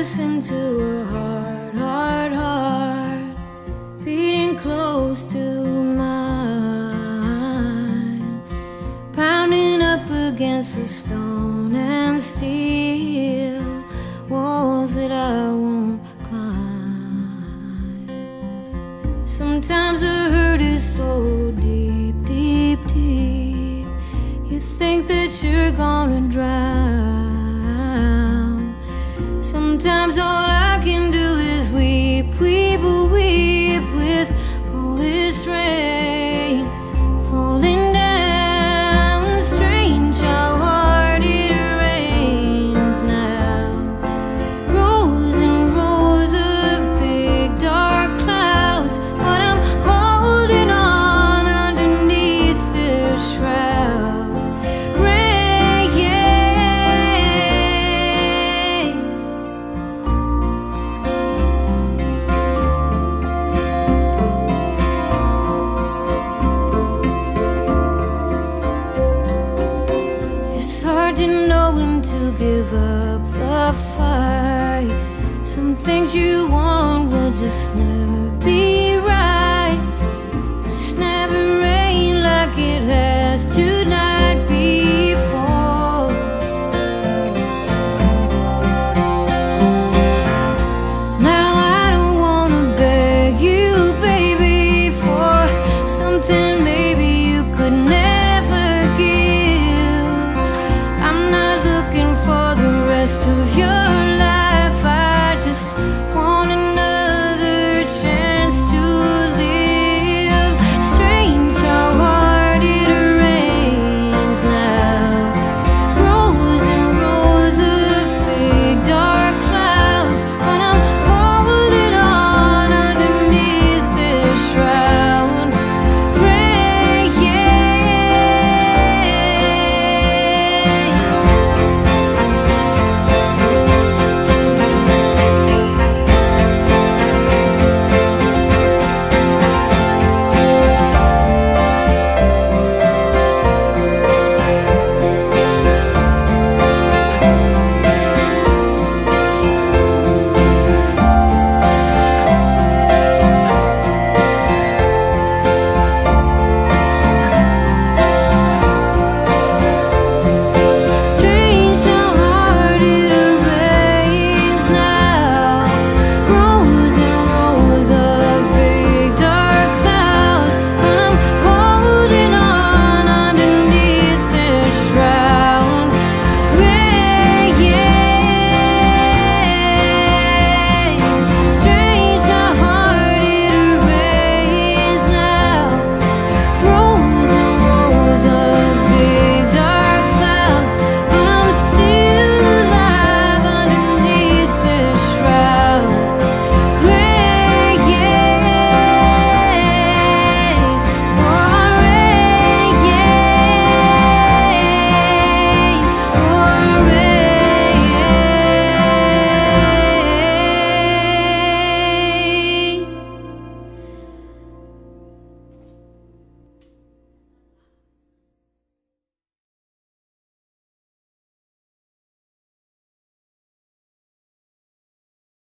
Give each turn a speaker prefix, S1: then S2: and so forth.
S1: listen to a heart beating close to mine, pounding up against the stone and steel walls that I won't climb. Sometimes the hurt is so deep, deep, deep, you think that you're gonna drown. Sometimes all I can do is weep, weep, weep with all this rain falling down. Strange how hard it rains now. Rows and rows of big dark clouds, but I'm holding on underneath their shroud. Rain, it's hard to know when to give up the fight. Some things you want will just never be right. It's never rain like it has tonight before. Now I don't wanna beg you,